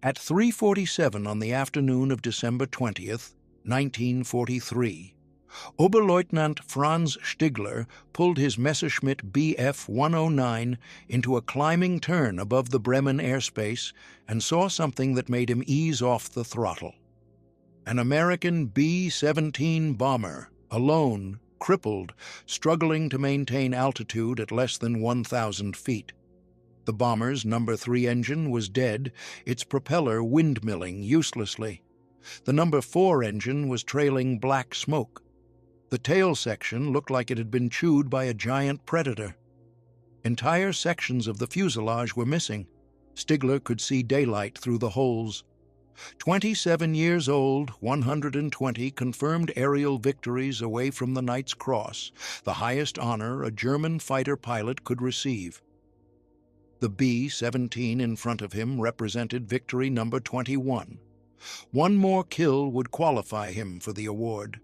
At 3:47 on the afternoon of December 20th, 1943, Oberleutnant Franz Stigler pulled his Messerschmitt Bf 109 into a climbing turn above the Bremen airspace and saw something that made him ease off the throttle. An American B-17 bomber, alone, crippled, struggling to maintain altitude at less than 1,000 feet. The bomber's No. 3 engine was dead, its propeller windmilling uselessly. The No. 4 engine was trailing black smoke. The tail section looked like it had been chewed by a giant predator. Entire sections of the fuselage were missing. Stigler could see daylight through the holes. 27 years old, 120 confirmed aerial victories away from the Knight's Cross, the highest honor a German fighter pilot could receive. The B-17 in front of him represented victory No. 21. One more kill would qualify him for the award.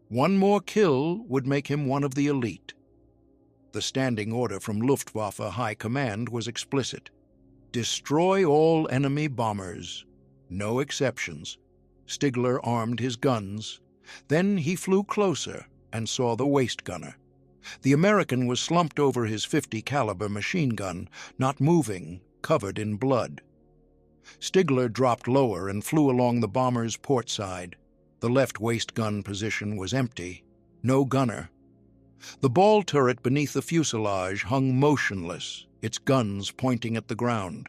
One more kill would make him one of the elite. The standing order from Luftwaffe High Command was explicit. Destroy all enemy bombers. No exceptions. Stigler armed his guns. Then he flew closer and saw the waist gunner. The American was slumped over his .50 caliber machine gun, not moving, covered in blood. Stigler dropped lower and flew along the bomber's port side. The left waist gun position was empty. No gunner. The ball turret beneath the fuselage hung motionless, its guns pointing at the ground.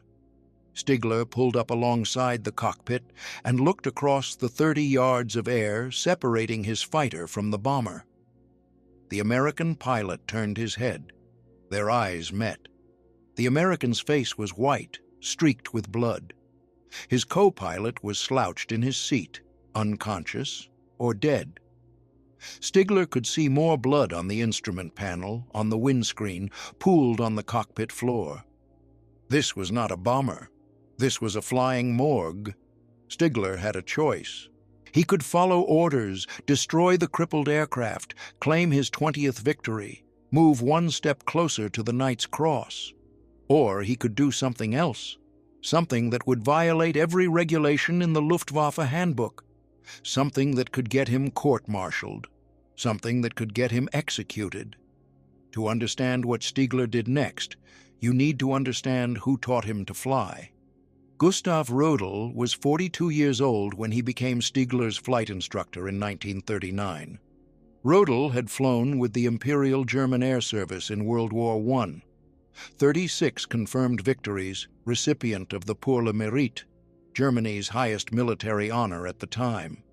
Stigler pulled up alongside the cockpit and looked across the 30 yards of air separating his fighter from the bomber. The American pilot turned his head. Their eyes met. The American's face was white, streaked with blood. His co-pilot was slouched in his seat, unconscious or dead. Stigler could see more blood on the instrument panel, on the windscreen, pooled on the cockpit floor. This was not a bomber. This was a flying morgue. Stigler had a choice. He could follow orders, destroy the crippled aircraft, claim his 20th victory, move one step closer to the Knight's Cross. Or he could do something else, something that would violate every regulation in the Luftwaffe handbook, something that could get him court-martialed, something that could get him executed. To understand what Stigler did next, you need to understand who taught him to fly. Gustav Rodel was 42 years old when he became Stigler's flight instructor in 1939. Rodel had flown with the Imperial German Air Service in World War I. 36 confirmed victories, recipient of the Pour le Mérite, Germany's highest military honor at the time.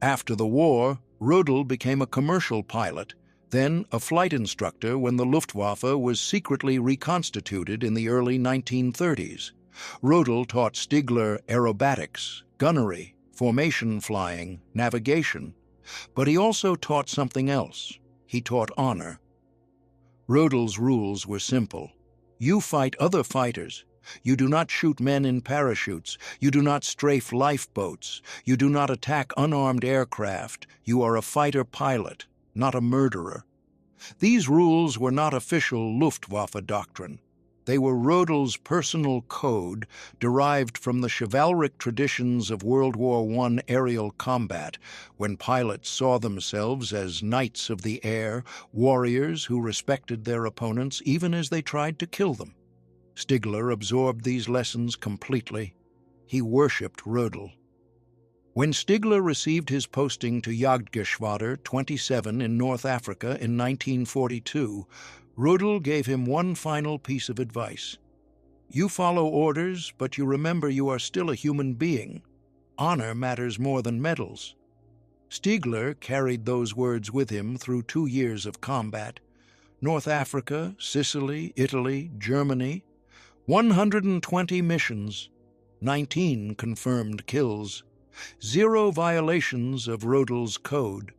After the war, Rodel became a commercial pilot, then a flight instructor when the Luftwaffe was secretly reconstituted in the early 1930s. Rodel taught Stigler aerobatics, gunnery, formation flying, navigation, but he also taught something else. He taught honor. Rodel's rules were simple. You fight other fighters. You do not shoot men in parachutes. You do not strafe lifeboats. You do not attack unarmed aircraft. You are a fighter pilot, not a murderer. These rules were not official Luftwaffe doctrine. They were Rodel's personal code, derived from the chivalric traditions of World War I aerial combat, when pilots saw themselves as knights of the air, warriors who respected their opponents even as they tried to kill them. Stigler absorbed these lessons completely. He worshipped Rodel. When Stigler received his posting to Jagdgeschwader 27 in North Africa in 1942, Rodel gave him one final piece of advice. You follow orders, but you remember you are still a human being. Honor matters more than medals. Stigler carried those words with him through 2 years of combat. North Africa, Sicily, Italy, Germany. 120 missions, 19 confirmed kills, 0 violations of Rodel's code.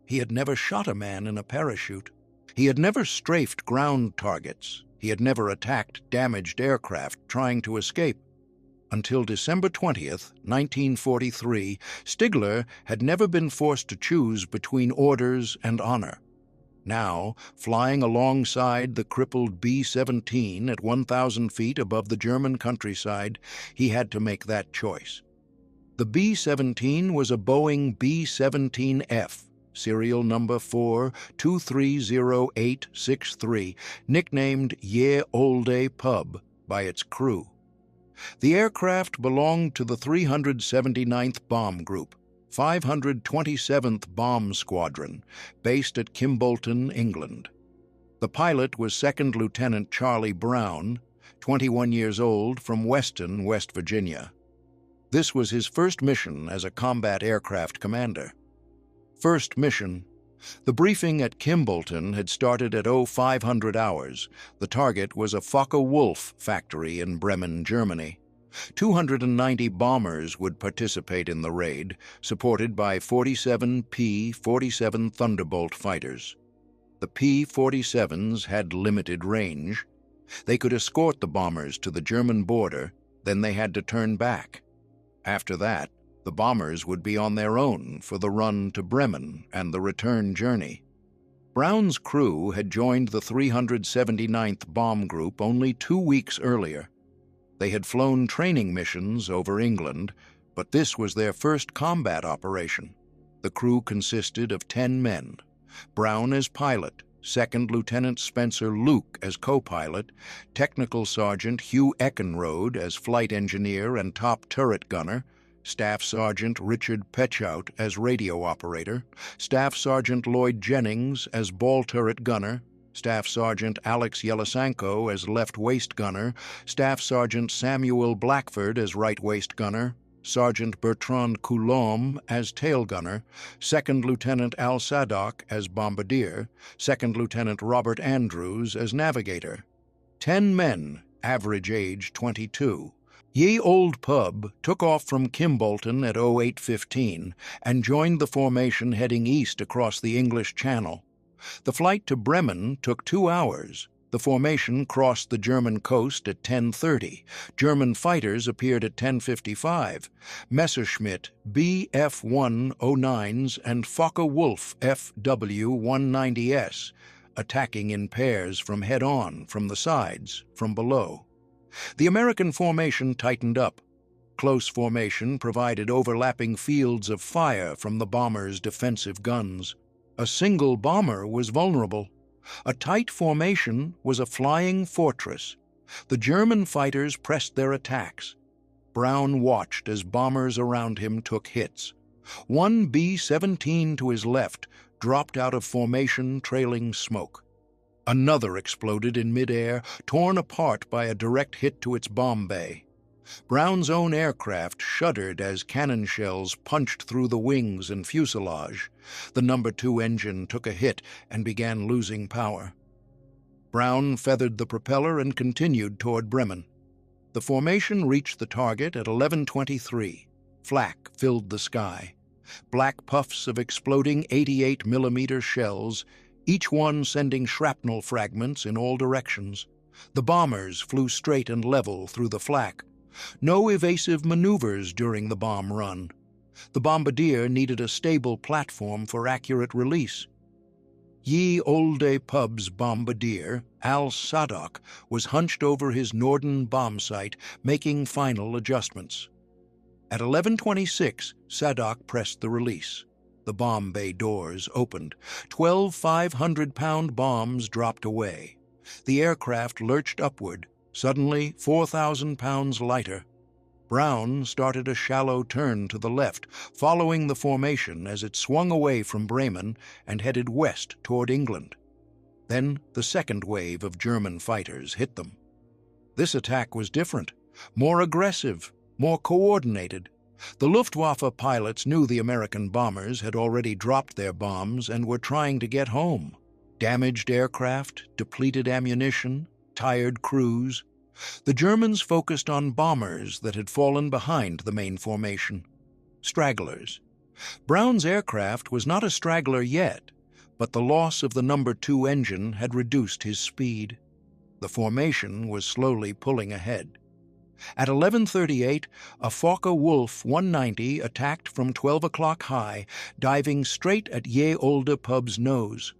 He had never shot a man in a parachute. He had never strafed ground targets. He had never attacked damaged aircraft trying to escape. Until December 20th, 1943, Stigler had never been forced to choose between orders and honor. Now, flying alongside the crippled B-17 at 1,000 feet above the German countryside, he had to make that choice. The B-17 was a Boeing B-17F, serial number 4230863, nicknamed Ye Olde Pub by its crew. The aircraft belonged to the 379th Bomb Group, 527th Bomb Squadron, based at Kimbolton, England. The pilot was Second Lieutenant Charlie Brown, 21 years old, from Weston, West Virginia. This was his first mission as a combat aircraft commander. First mission. The briefing at Kimbolton had started at 0500 hours. The target was a Focke-Wulf factory in Bremen, Germany. 290 bombers would participate in the raid, supported by 47 P-47 Thunderbolt fighters. The P-47s had limited range. They could escort the bombers to the German border, then they had to turn back. After that, the bombers would be on their own for the run to Bremen and the return journey. Brown's crew had joined the 379th Bomb Group only 2 weeks earlier. They had flown training missions over England, but this was their first combat operation. The crew consisted of 10 men, Brown as pilot, Second Lieutenant Spencer Luke as co-pilot, Technical Sergeant Hugh Eckenrode as flight engineer and top turret gunner, Staff Sergeant Richard Pechout as radio operator, Staff Sergeant Lloyd Jennings as ball turret gunner, Staff Sergeant Alex Yelisanko as left waist gunner, Staff Sergeant Samuel Blackford as right waist gunner, Sergeant Bertrand Coulombe as tail gunner, Second Lieutenant Al Sadok as bombardier, Second Lieutenant Robert Andrews as navigator. 10 men, average age 22. Ye Olde Pub took off from Kimbolton at 0815 and joined the formation heading east across the English Channel. The flight to Bremen took 2 hours. The formation crossed the German coast at 10:30. German fighters appeared at 10:55. Messerschmitt Bf-109s and Focke-Wulf FW-190s, attacking in pairs from head-on, from the sides, from below. The American formation tightened up. Close formation provided overlapping fields of fire from the bombers' defensive guns. A single bomber was vulnerable. A tight formation was a flying fortress. The German fighters pressed their attacks. Brown watched as bombers around him took hits. One B-17 to his left dropped out of formation trailing smoke. Another exploded in midair, torn apart by a direct hit to its bomb bay. Brown's own aircraft shuddered as cannon shells punched through the wings and fuselage. The No. 2 engine took a hit and began losing power. Brown feathered the propeller and continued toward Bremen. The formation reached the target at 11:23. Flak filled the sky. Black puffs of exploding 88mm shells, each one sending shrapnel fragments in all directions. The bombers flew straight and level through the flak. No evasive maneuvers during the bomb run. The bombardier needed a stable platform for accurate release. Ye Olde Pub's bombardier, Al Sadok, was hunched over his Norden bomb site, making final adjustments. At 11:26, Sadok pressed the release. The bomb bay doors opened. 12 500-pound bombs dropped away. The aircraft lurched upward, suddenly 4,000 pounds lighter. Brown started a shallow turn to the left, following the formation as it swung away from Bremen and headed west toward England. Then the second wave of German fighters hit them. This attack was different, more aggressive, more coordinated. The Luftwaffe pilots knew the American bombers had already dropped their bombs and were trying to get home. Damaged aircraft, depleted ammunition, tired crews. The Germans focused on bombers that had fallen behind the main formation. Stragglers. Brown's aircraft was not a straggler yet, but the loss of the No. 2 engine had reduced his speed. The formation was slowly pulling ahead. At 11:38, a Focke-Wulf 190 attacked from 12 o'clock high, diving straight at Ye Olde Pub's nose.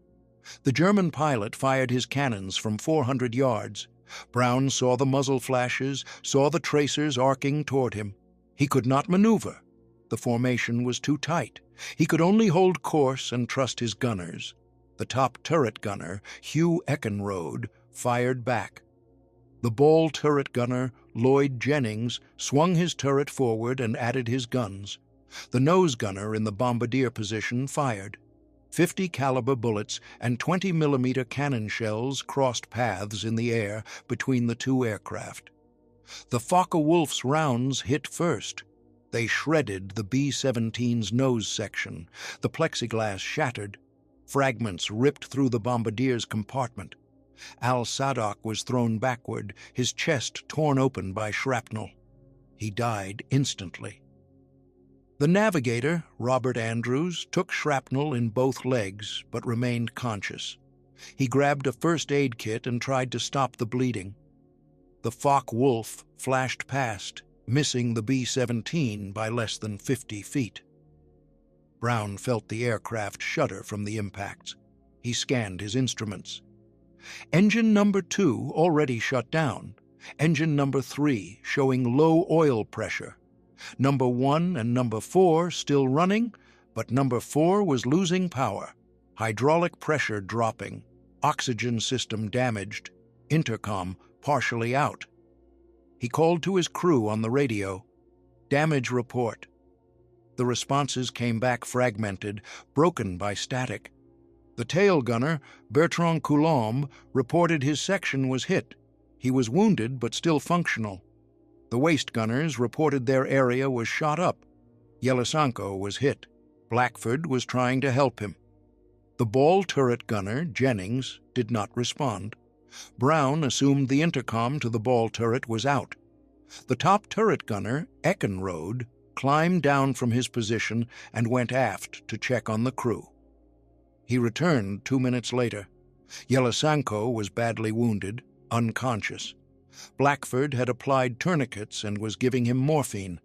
The German pilot fired his cannons from 400 yards. Brown saw the muzzle flashes, saw the tracers arcing toward him. He could not maneuver. The formation was too tight. He could only hold course and trust his gunners. The top turret gunner, Hugh Eckenrode, fired back. The ball turret gunner, Lloyd Jennings, swung his turret forward and added his guns. The nose gunner in the bombardier position fired. 50 caliber bullets and 20 millimeter cannon shells crossed paths in the air between the two aircraft. The Focke-Wulf's rounds hit first. They shredded the B-17's nose section. The plexiglass shattered. Fragments ripped through the bombardier's compartment. Al-Sadok was thrown backward, his chest torn open by shrapnel. He died instantly. The navigator, Robert Andrews, took shrapnel in both legs but remained conscious. He grabbed a first aid kit and tried to stop the bleeding. The Focke-Wulf flashed past, missing the B-17 by less than 50 feet. Brown felt the aircraft shudder from the impacts. He scanned his instruments. Engine number 2 already shut down. Engine number 3 showing low oil pressure. Number 1 and number 4 still running, but number 4 was losing power. Hydraulic pressure dropping. Oxygen system damaged. Intercom partially out. He called to his crew on the radio. Damage report. The responses came back fragmented, broken by static. The tail gunner, Bertrand Coulombe, reported his section was hit. He was wounded but still functional. The waist gunners reported their area was shot up. Yelisanko was hit. Blackford was trying to help him. The ball turret gunner, Jennings, did not respond. Brown assumed the intercom to the ball turret was out. The top turret gunner, Eckenrode, climbed down from his position and went aft to check on the crew. He returned 2 minutes later. Yelisanko was badly wounded, unconscious. Blackford had applied tourniquets and was giving him morphine.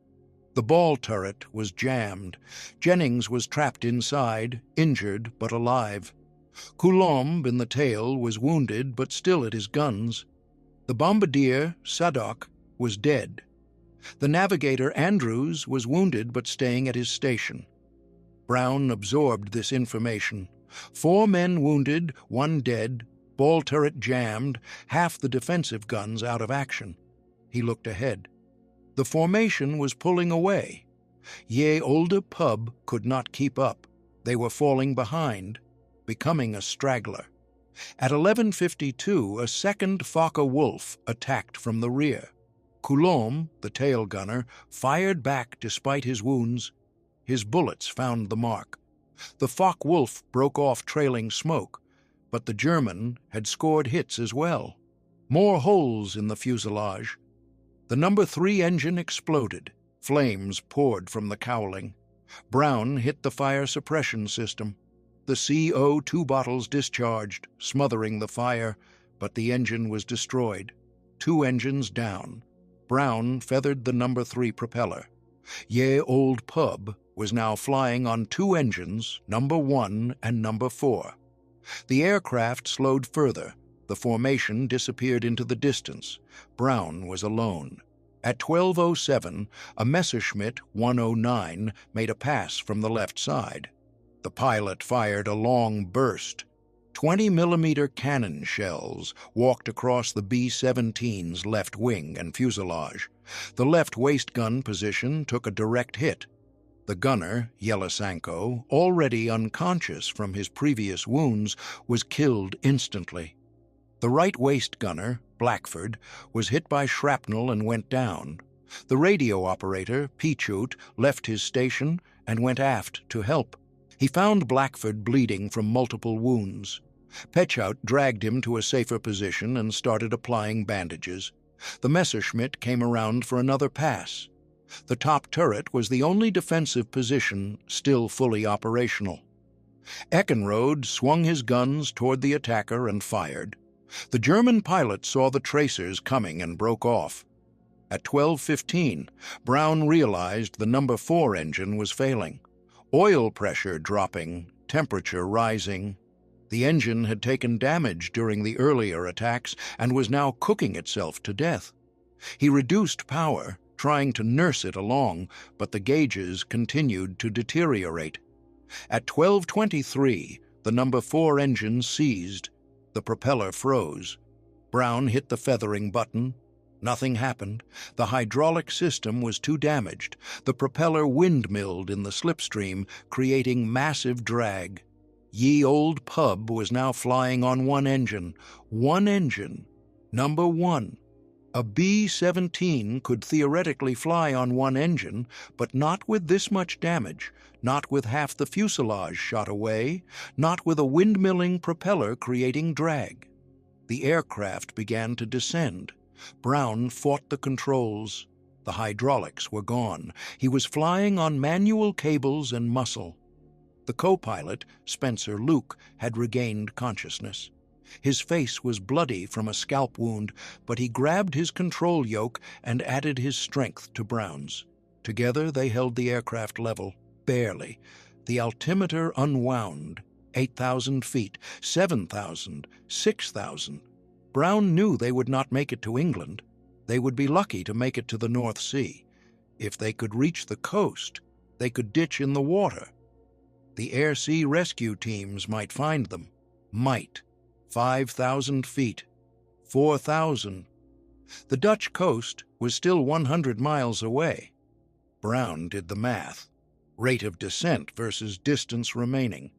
The ball turret was jammed. Jennings was trapped inside, injured but alive. Coulombe in the tail was wounded but still at his guns. The bombardier, Sadok, was dead. The navigator, Andrews, was wounded but staying at his station. Brown absorbed this information. 4 men wounded, 1 dead, ball turret jammed, half the defensive guns out of action. He looked ahead. The formation was pulling away. Ye Olde Pub could not keep up. They were falling behind, becoming a straggler. At 11:52, a second Focke-Wulf attacked from the rear. Coulombe, the tail gunner, fired back despite his wounds. His bullets found the mark. The Focke-Wulf broke off trailing smoke, but the German had scored hits as well. More holes in the fuselage. The number 3 engine exploded. Flames poured from the cowling. Brown hit the fire suppression system. The CO2 bottles discharged, smothering the fire, but the engine was destroyed. 2 engines down. Brown feathered the number 3 propeller. Ye Olde Pub was now flying on 2 engines, number 1 and number 4. The aircraft slowed further. The formation disappeared into the distance. Brown was alone. At 12:07, a Messerschmitt 109 made a pass from the left side. The pilot fired a long burst. 20-millimeter cannon shells walked across the B-17's left wing and fuselage. The left waist gun position took a direct hit. The gunner, Yelisanko, already unconscious from his previous wounds, was killed instantly. The right waist gunner, Blackford, was hit by shrapnel and went down. The radio operator, Pichut, left his station and went aft to help. He found Blackford bleeding from multiple wounds. Pichut dragged him to a safer position and started applying bandages. The Messerschmitt came around for another pass. The top turret was the only defensive position still fully operational. Eckenrode swung his guns toward the attacker and fired. The German pilot saw the tracers coming and broke off. At 12:15, Brown realized the number 4 engine was failing. Oil pressure dropping, temperature rising. The engine had taken damage during the earlier attacks and was now cooking itself to death. He reduced power, trying to nurse it along, but the gauges continued to deteriorate. At 12:23, the number 4 engine seized. The propeller froze. Brown hit the feathering button. Nothing happened. The hydraulic system was too damaged. The propeller windmilled in the slipstream, creating massive drag. Ye Old Pub was now flying on one engine. One engine. Number 1. A B-17 could theoretically fly on one engine, but not with this much damage, not with half the fuselage shot away, not with a windmilling propeller creating drag. The aircraft began to descend. Brown fought the controls. The hydraulics were gone. He was flying on manual cables and muscle. The co-pilot, Spencer Luke, had regained consciousness. His face was bloody from a scalp wound, but he grabbed his control yoke and added his strength to Brown's. Together they held the aircraft level, barely. The altimeter unwound. 8,000 feet, 7,000, 6,000. Brown knew they would not make it to England. They would be lucky to make it to the North Sea. If they could reach the coast, they could ditch in the water. The air-sea rescue teams might find them. Might. 5,000 feet. 4,000. The Dutch coast was still 100 miles away. Brown did the math. Rate of descent versus distance remaining.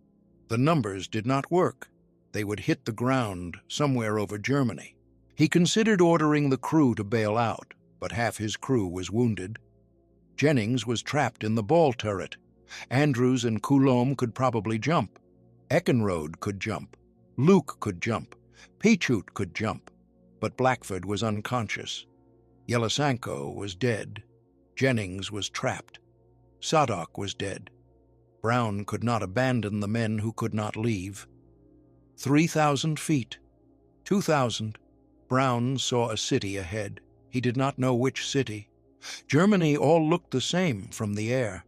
The numbers did not work. They would hit the ground somewhere over Germany. He considered ordering the crew to bail out, but half his crew was wounded. Jennings was trapped in the ball turret. Andrews and Coulomb could probably jump. Eckenrode could jump. Luke could jump. Pichut could jump. But Blackford was unconscious. Yelisenko was dead. Jennings was trapped. Sadok was dead. Brown could not abandon the men who could not leave. 3,000 feet. 2,000. Brown saw a city ahead. He did not know which city. Germany all looked the same from the air.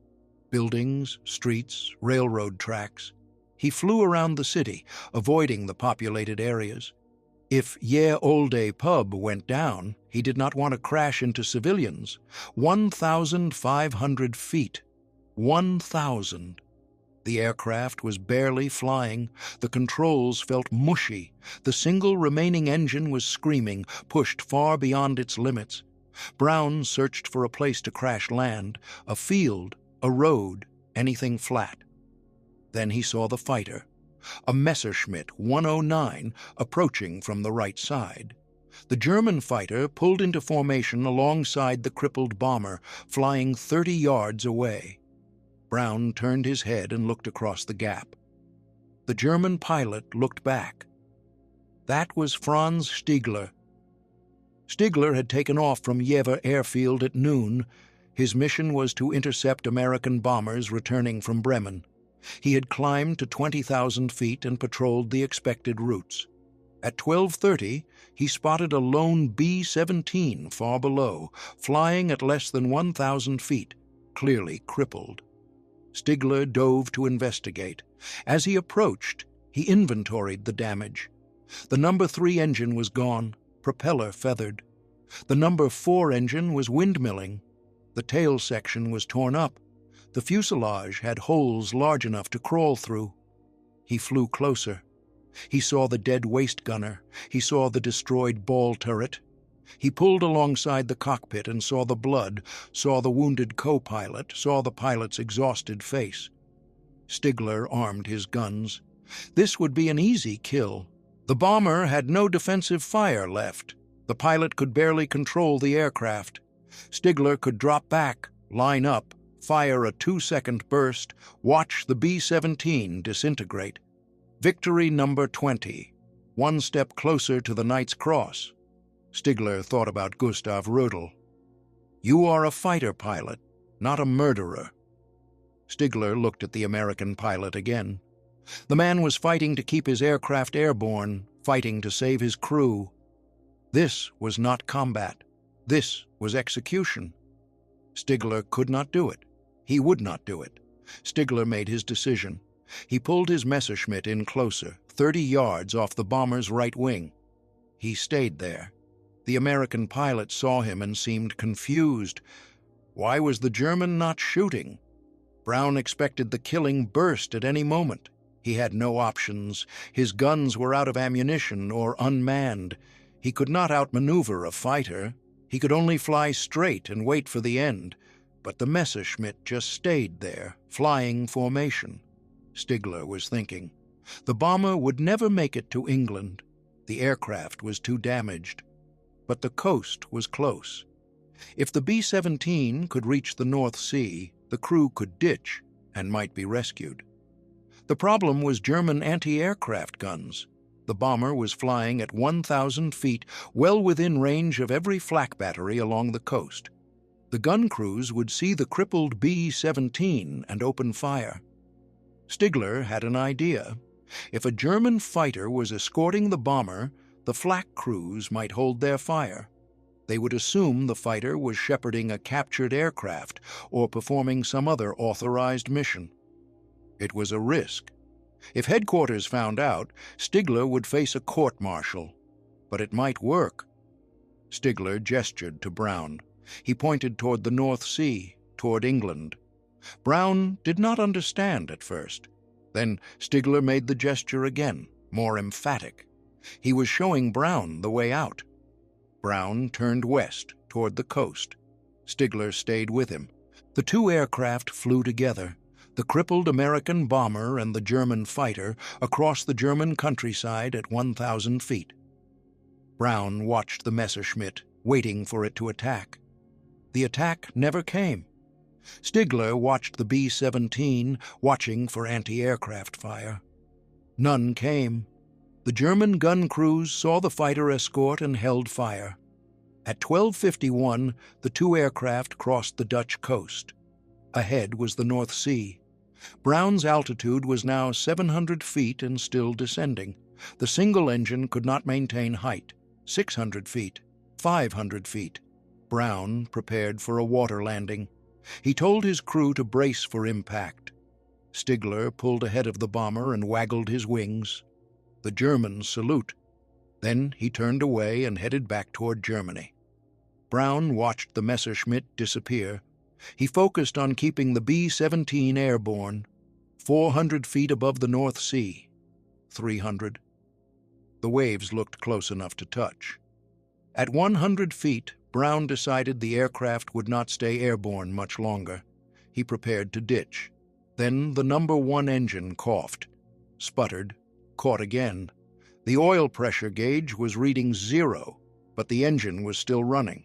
Buildings, streets, railroad tracks. He flew around the city, avoiding the populated areas. If Ye Olde Pub went down, he did not want to crash into civilians. 1,500 feet. 1,000. The aircraft was barely flying. The controls felt mushy. The single remaining engine was screaming, pushed far beyond its limits. Brown searched for a place to crash land, a field, a road, anything flat. Then he saw the fighter, a Messerschmitt 109, approaching from the right side. The German fighter pulled into formation alongside the crippled bomber, flying 30 yards away. Brown turned his head and looked across the gap. The German pilot looked back. That was Franz Stigler. Stigler had taken off from Yver airfield at noon. His mission was to intercept American bombers returning from Bremen. He had climbed to 20,000 feet and patrolled the expected routes. At 12:30, he spotted a lone B-17 far below, flying at less than 1,000 feet, clearly crippled. Stigler dove to investigate. As he approached, he inventoried the damage. The number 3 engine was gone, propeller feathered. The number 4 engine was windmilling. The tail section was torn up. The fuselage had holes large enough to crawl through. He flew closer. He saw the dead waist gunner. He saw the destroyed ball turret. He pulled alongside the cockpit and saw the blood, saw the wounded co-pilot, saw the pilot's exhausted face. Stigler armed his guns. This would be an easy kill. The bomber had no defensive fire left. The pilot could barely control the aircraft. Stigler could drop back, line up, fire a 2-second burst, watch the B-17 disintegrate. Victory number 20, one step closer to the Knight's Cross. Stigler thought about Gustav Rödel. You are a fighter pilot, not a murderer. Stigler looked at the American pilot again. The man was fighting to keep his aircraft airborne, fighting to save his crew. This was not combat. This was execution. Stigler could not do it. He would not do it. Stigler made his decision. He pulled his Messerschmitt in closer, 30 yards off the bomber's right wing. He stayed there. The American pilot saw him and seemed confused. Why was the German not shooting? Brown expected the killing burst at any moment. He had no options. His guns were out of ammunition or unmanned. He could not outmaneuver a fighter. He could only fly straight and wait for the end. But the Messerschmitt just stayed there, flying formation. Stigler was thinking. The bomber would never make it to England. The aircraft was too damaged. But the coast was close. If the B-17 could reach the North Sea, the crew could ditch and might be rescued. The problem was German anti-aircraft guns. The bomber was flying at 1,000 feet, well within range of every flak battery along the coast. The gun crews would see the crippled B-17 and open fire. Stigler had an idea. If a German fighter was escorting the bomber, the flak crews might hold their fire. They would assume the fighter was shepherding a captured aircraft or performing some other authorized mission. It was a risk. If headquarters found out, Stigler would face a court-martial. But it might work. Stigler gestured to Brown. He pointed toward the North Sea, toward England. Brown did not understand at first. Then Stigler made the gesture again, more emphatic. He was showing Brown the way out. Brown turned west, toward the coast. Stigler stayed with him. The two aircraft flew together, the crippled American bomber and the German fighter, across the German countryside at 1,000 feet. Brown watched the Messerschmitt, waiting for it to attack. The attack never came. Stigler watched the B-17, watching for anti-aircraft fire. None came. The German gun crews saw the fighter escort and held fire. At 12:51, the two aircraft crossed the Dutch coast. Ahead was the North Sea. Brown's altitude was now 700 feet and still descending. The single engine could not maintain height. 600 feet, 500 feet. Brown prepared for a water landing. He told his crew to brace for impact. Stigler pulled ahead of the bomber and waggled his wings. The Germans salute. Then he turned away and headed back toward Germany. Brown watched the Messerschmitt disappear. He focused on keeping the B-17 airborne, 400 feet above the North Sea, 300. The waves looked close enough to touch. At 100 feet, Brown decided the aircraft would not stay airborne much longer. He prepared to ditch. Then the number 1 engine coughed, sputtered, caught again. The oil pressure gauge was reading 0, but the engine was still running.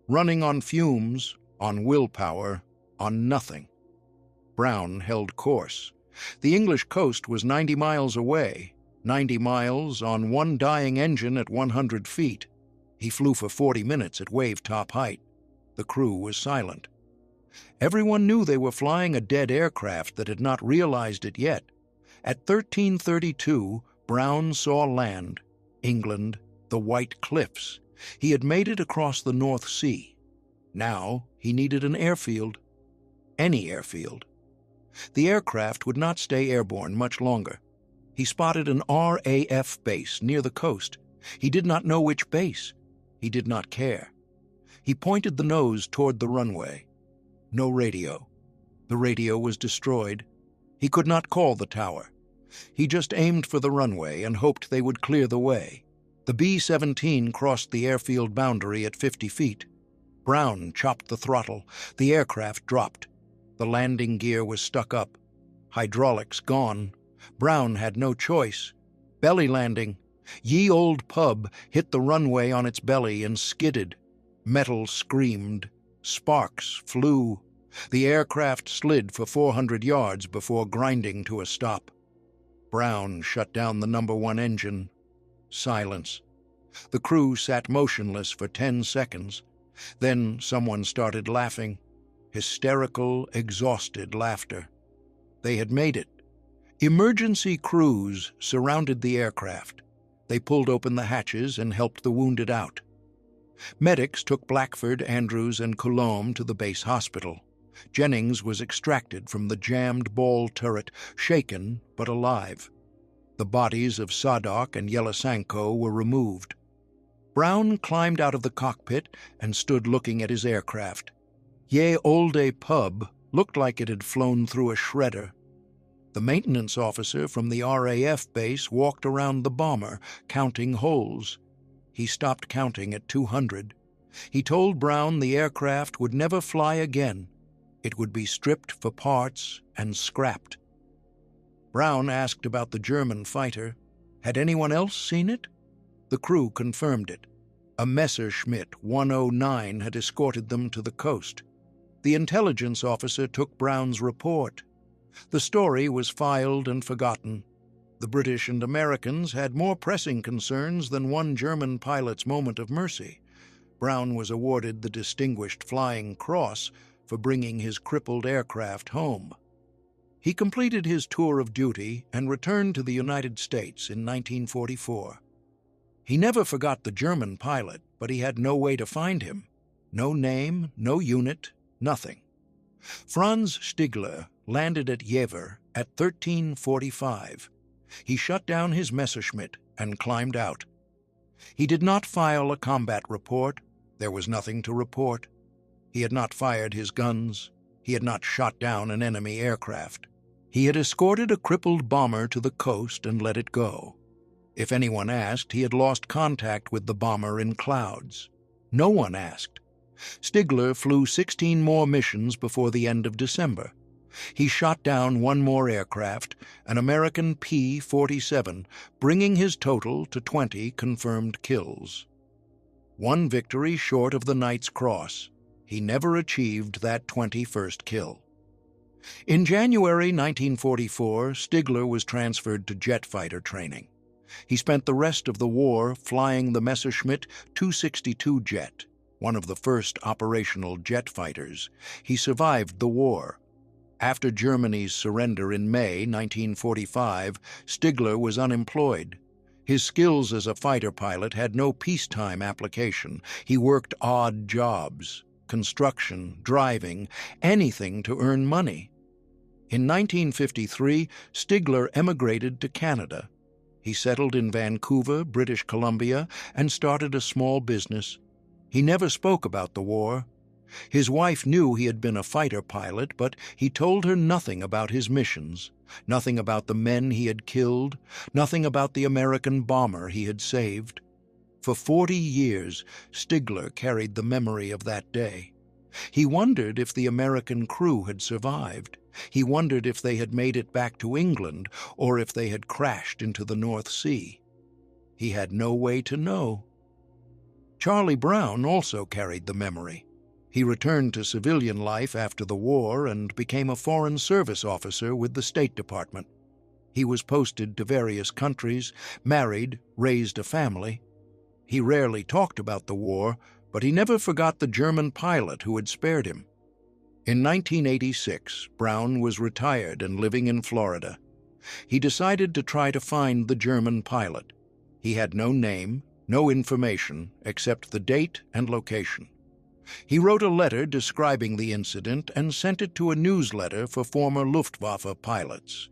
Running on fumes, on willpower, on nothing. Brown held course. The English coast was 90 miles away, 90 miles on one dying engine at 100 feet. He flew for 40 minutes at wave-top height. The crew was silent. Everyone knew they were flying a dead aircraft that had not realized it yet. At 13:32, Brown saw land, England, the White Cliffs. He had made it across the North Sea. Now he needed an airfield. Any airfield. The aircraft would not stay airborne much longer. He spotted an RAF base near the coast. He did not know which base. He did not care. He pointed the nose toward the runway. No radio. The radio was destroyed. He could not call the tower. He just aimed for the runway and hoped they would clear the way. The B-17 crossed the airfield boundary at 50 feet. Brown chopped the throttle. The aircraft dropped. The landing gear was stuck up. Hydraulics gone. Brown had no choice. Belly landing. Ye Old Pub hit the runway on its belly and skidded. Metal screamed. Sparks flew. The aircraft slid for 400 yards before grinding to a stop. Brown shut down the number 1 engine. Silence. The crew sat motionless for 10 seconds. Then someone started laughing. Hysterical, exhausted laughter. They had made it. Emergency crews surrounded the aircraft. They pulled open the hatches and helped the wounded out. Medics took Blackford, Andrews, and Coulomb to the base hospital. Jennings was extracted from the jammed ball turret, shaken but alive. The bodies of Sadok and Yelisenko were removed. Brown climbed out of the cockpit and stood looking at his aircraft. Ye Olde pub looked like it had flown through a shredder. The maintenance officer from the RAF base walked around the bomber, counting holes. He stopped counting at 200. He told Brown the aircraft would never fly again. It would be stripped for parts and scrapped. Brown asked about the German fighter. Had anyone else seen it? The crew confirmed it. A Messerschmitt 109 had escorted them to the coast. The intelligence officer took Brown's report. The story was filed and forgotten. The British and Americans had more pressing concerns than one German pilot's moment of mercy. Brown was awarded the Distinguished Flying Cross for bringing his crippled aircraft home. He completed his tour of duty and returned to the United States in 1944. He never forgot the German pilot, but he had no way to find him. No name, no unit, nothing. Franz Stigler landed at Jever at 13:45. He shut down his Messerschmitt and climbed out. He did not file a combat report. There was nothing to report. He had not fired his guns. He had not shot down an enemy aircraft. He had escorted a crippled bomber to the coast and let it go. If anyone asked, he had lost contact with the bomber in clouds. No one asked. Stigler flew 16 more missions before the end of December. He shot down one more aircraft, an American P-47, bringing his total to 20 confirmed kills. One victory short of the Knight's Cross. He never achieved that 21st kill. In January 1944, Stigler was transferred to jet fighter training. He spent the rest of the war flying the Messerschmitt 262 jet, one of the first operational jet fighters. He survived the war. After Germany's surrender in May 1945, Stigler was unemployed. His skills as a fighter pilot had no peacetime application. He worked odd jobs, construction, driving, anything to earn money. In 1953, Stigler emigrated to Canada. He settled in Vancouver, British Columbia, and started a small business. He never spoke about the war. His wife knew he had been a fighter pilot, but he told her nothing about his missions, nothing about the men he had killed, nothing about the American bomber he had saved. For 40 years, Stigler carried the memory of that day. He wondered if the American crew had survived. He wondered if they had made it back to England or if they had crashed into the North Sea. He had no way to know. Charlie Brown also carried the memory. He returned to civilian life after the war and became a Foreign Service officer with the State Department. He was posted to various countries, married, raised a family. He rarely talked about the war, but he never forgot the German pilot who had spared him. In 1986, Brown was retired and living in Florida. He decided to try to find the German pilot. He had no name, no information, except the date and location. He wrote a letter describing the incident and sent it to a newsletter for former Luftwaffe pilots.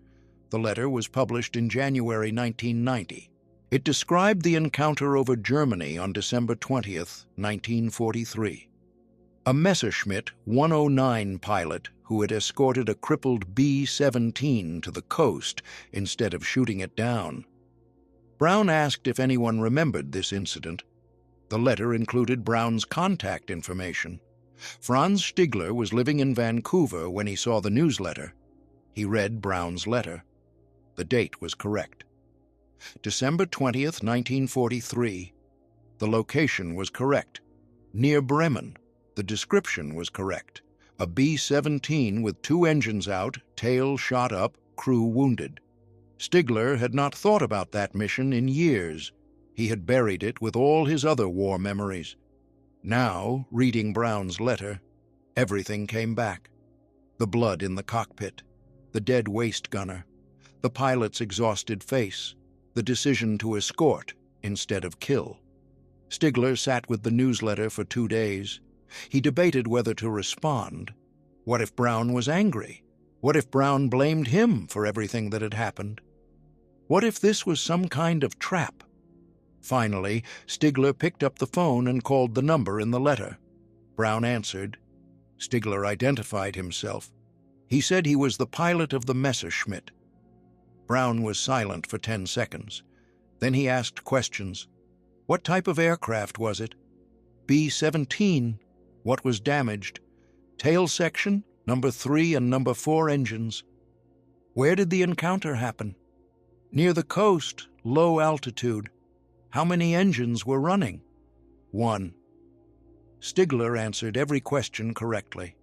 The letter was published in January 1990. It described the encounter over Germany on December 20th, 1943. A Messerschmitt 109 pilot who had escorted a crippled B-17 to the coast instead of shooting it down. Brown asked if anyone remembered this incident. The letter included Brown's contact information. Franz Stigler was living in Vancouver when he saw the newsletter. He read Brown's letter. The date was correct. December 20th, 1943. The location was correct. Near Bremen. The description was correct. A B-17 with 2 engines out, tail shot up, crew wounded. Stigler had not thought about that mission in years. He had buried it with all his other war memories. Now, reading Brown's letter, everything came back. The blood in the cockpit, the dead waist gunner, the pilot's exhausted face, the decision to escort instead of kill. Stigler sat with the newsletter for 2 days. He debated whether to respond. What if Brown was angry? What if Brown blamed him for everything that had happened? What if this was some kind of trap? Finally, Stigler picked up the phone and called the number in the letter. Brown answered. Stigler identified himself. He said he was the pilot of the Messerschmitt. Brown was silent for 10 seconds. Then he asked questions. What type of aircraft was it? B-17. What was damaged? Tail section, number 3 and number 4 engines. Where did the encounter happen? Near the coast, low altitude. How many engines were running? 1. Stigler answered every question correctly.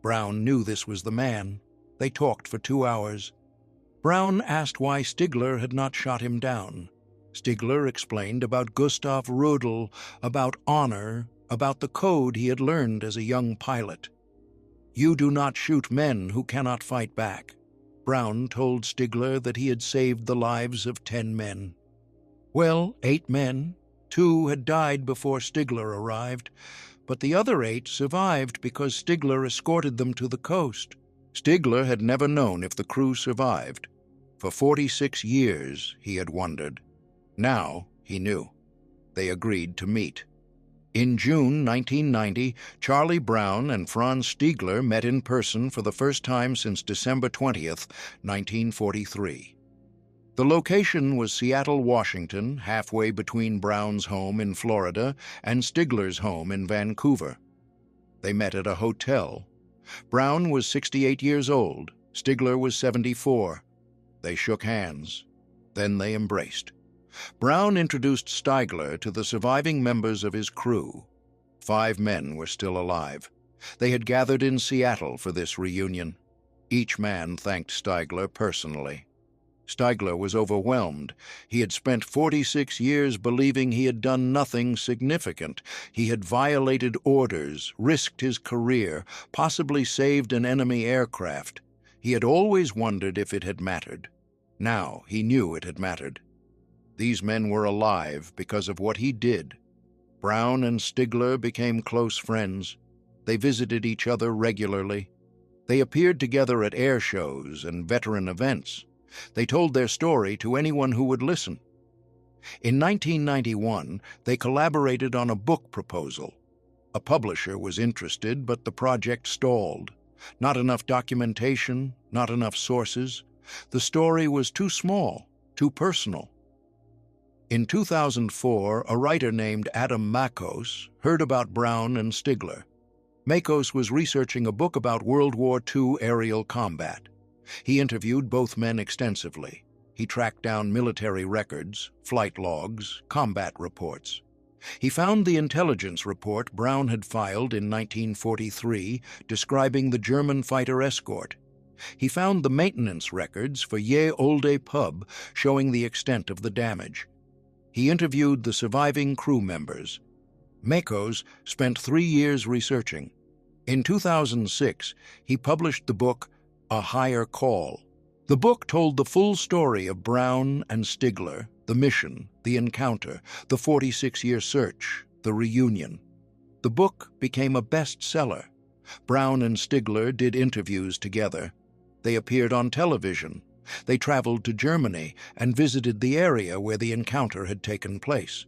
Brown knew this was the man. They talked for 2 hours. Brown asked why Stigler had not shot him down. Stigler explained about Gustav Rödel, about honor, about the code he had learned as a young pilot. You do not shoot men who cannot fight back. Brown told Stigler that he had saved the lives of 10 men. Well, 8 men. 2 had died before Stigler arrived, but the other 8 survived because Stigler escorted them to the coast. Stigler had never known if the crew survived. For 46 years, he had wondered. Now, he knew. They agreed to meet. In June 1990, Charlie Brown and Franz Stigler met in person for the first time since December 20th, 1943. The location was Seattle, Washington, halfway between Brown's home in Florida and Stigler's home in Vancouver. They met at a hotel. Brown was 68 years old. Stigler was 74. They shook hands. Then they embraced. Brown introduced Stigler to the surviving members of his crew. 5 men were still alive. They had gathered in Seattle for this reunion. Each man thanked Stigler personally. Stigler was overwhelmed. He had spent 46 years believing he had done nothing significant. He had violated orders, risked his career, possibly saved an enemy aircraft. He had always wondered if it had mattered. Now he knew it had mattered. These men were alive because of what he did. Brown and Stigler became close friends. They visited each other regularly. They appeared together at air shows and veteran events. They told their story to anyone who would listen. In 1991, they collaborated on a book proposal. A publisher was interested, but the project stalled. Not enough documentation, not enough sources. The story was too small, too personal. In 2004, a writer named Adam Makos heard about Brown and Stigler. Makos was researching a book about World War II aerial combat. He interviewed both men extensively. He tracked down military records, flight logs, combat reports. He found the intelligence report Brown had filed in 1943 describing the German fighter escort. He found the maintenance records for Ye Olde Pub showing the extent of the damage. He interviewed the surviving crew members. Makos spent 3 years researching. In 2006, he published the book A Higher Call. The book told the full story of Brown and Stigler, the mission, the encounter, the 46-year search, the reunion. The book became a bestseller. Brown and Stigler did interviews together. They appeared on television. They traveled to Germany and visited the area where the encounter had taken place.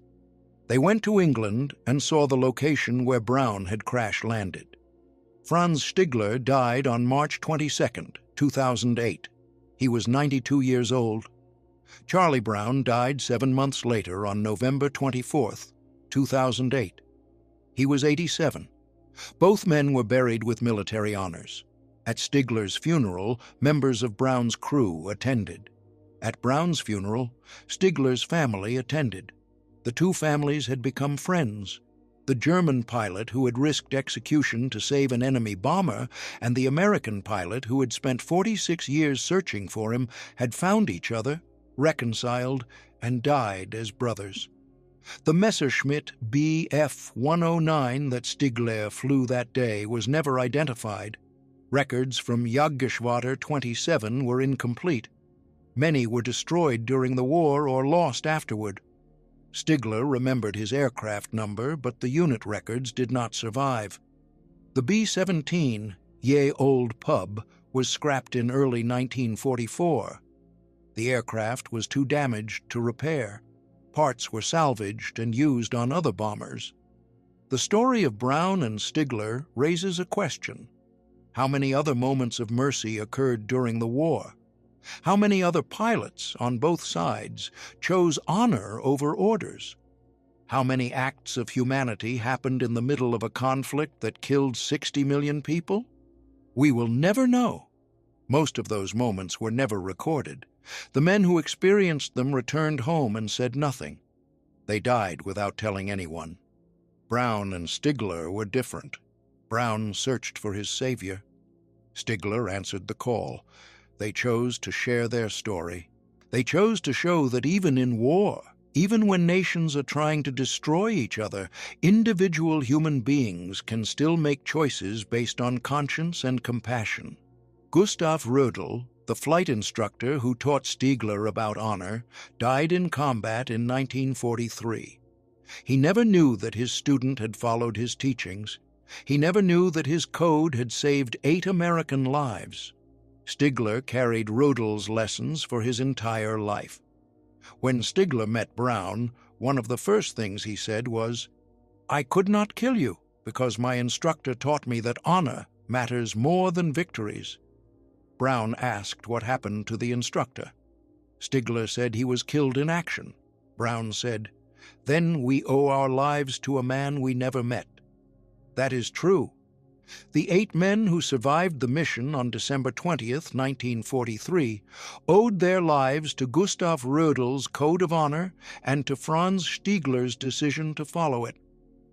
They went to England and saw the location where Brown had crash-landed. Franz Stigler died on March 22, 2008. He was 92 years old. Charlie Brown died 7 months later on November 24, 2008. He was 87. Both men were buried with military honors. At Stigler's funeral, members of Brown's crew attended. At Brown's funeral, Stigler's family attended. The two families had become friends. The German pilot who had risked execution to save an enemy bomber and the American pilot who had spent 46 years searching for him had found each other, reconciled, and died as brothers. The Messerschmitt Bf-109 that Stigler flew that day was never identified. Records from Jagdgeschwader 27 were incomplete. Many were destroyed during the war or lost afterward. Stigler remembered his aircraft number, but the unit records did not survive. The B-17, Ye Old Pub was scrapped in early 1944. The aircraft was too damaged to repair. Parts were salvaged and used on other bombers. The story of Brown and Stigler raises a question. How many other moments of mercy occurred during the war? How many other pilots on both sides chose honor over orders? How many acts of humanity happened in the middle of a conflict that killed 60 million people? We will never know. Most of those moments were never recorded. The men who experienced them returned home and said nothing. They died without telling anyone. Brown and Stigler were different. Brown searched for his savior. Stigler answered the call. They chose to share their story. They chose to show that even in war, even when nations are trying to destroy each other, individual human beings can still make choices based on conscience and compassion. Gustav Rödel, the flight instructor who taught Stigler about honor, died in combat in 1943. He never knew that his student had followed his teachings. He never knew that his code had saved 8 American lives. Stigler carried Rödel's lessons for his entire life. When Stigler met Brown, one of the first things he said was, "I could not kill you because my instructor taught me that honor matters more than victories." Brown asked what happened to the instructor. Stigler said he was killed in action. Brown said, "Then we owe our lives to a man we never met." That is true. The 8 men who survived the mission on December 20th, 1943, owed their lives to Gustav Rödel's Code of Honor and to Franz Stigler's decision to follow it.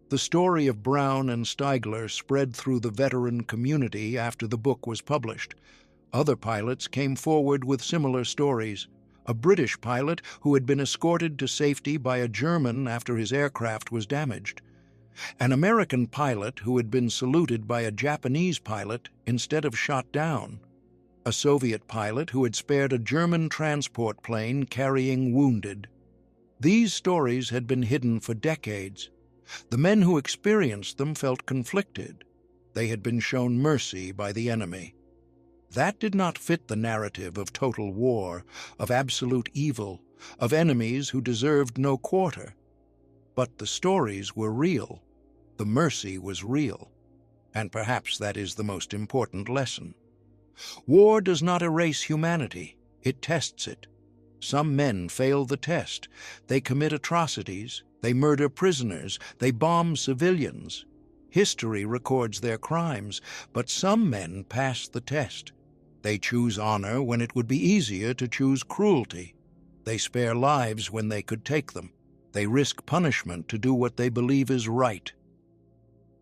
The story of Brown and Stigler spread through the veteran community after the book was published. Other pilots came forward with similar stories. A British pilot who had been escorted to safety by a German after his aircraft was damaged. An American pilot who had been saluted by a Japanese pilot instead of shot down. A Soviet pilot who had spared a German transport plane carrying wounded. These stories had been hidden for decades. The men who experienced them felt conflicted. They had been shown mercy by the enemy. That did not fit the narrative of total war, of absolute evil, of enemies who deserved no quarter. But the stories were real. The mercy was real. And perhaps that is the most important lesson. War does not erase humanity. It tests it. Some men fail the test. They commit atrocities. They murder prisoners. They bomb civilians. History records their crimes, but some men pass the test. They choose honor when it would be easier to choose cruelty. They spare lives when they could take them. They risk punishment to do what they believe is right.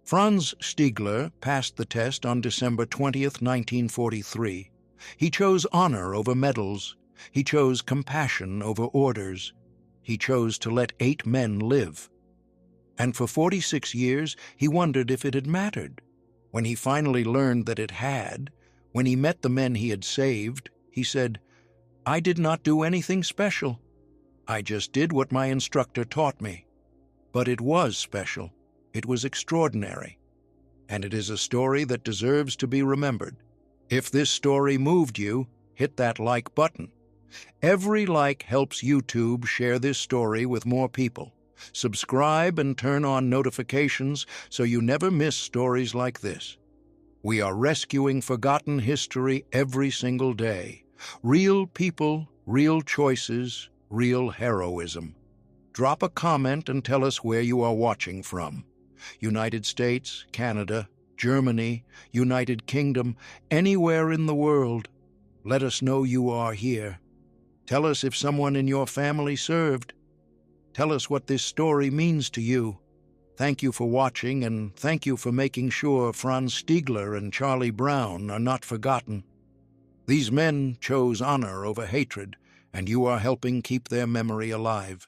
Franz Stigler passed the test on December 20th, 1943. He chose honor over medals. He chose compassion over orders. He chose to let 8 men live. And for 46 years, he wondered if it had mattered. When he finally learned that it had, when he met the men he had saved, he said, "I did not do anything special. I just did what my instructor taught me." But it was special. It was extraordinary. And it is a story that deserves to be remembered. If this story moved you, hit that like button. Every like helps YouTube share this story with more people. Subscribe and turn on notifications so you never miss stories like this. We are rescuing forgotten history every single day. Real people, real choices, real heroism. Drop a comment and tell us where you are watching from. United States, Canada, Germany, United Kingdom, anywhere in the world. Let us know you are here. Tell us if someone in your family served. Tell us what this story means to you. Thank you for watching, and thank you for making sure Franz Stigler and Charlie Brown are not forgotten. These men chose honor over hatred, and you are helping keep their memory alive.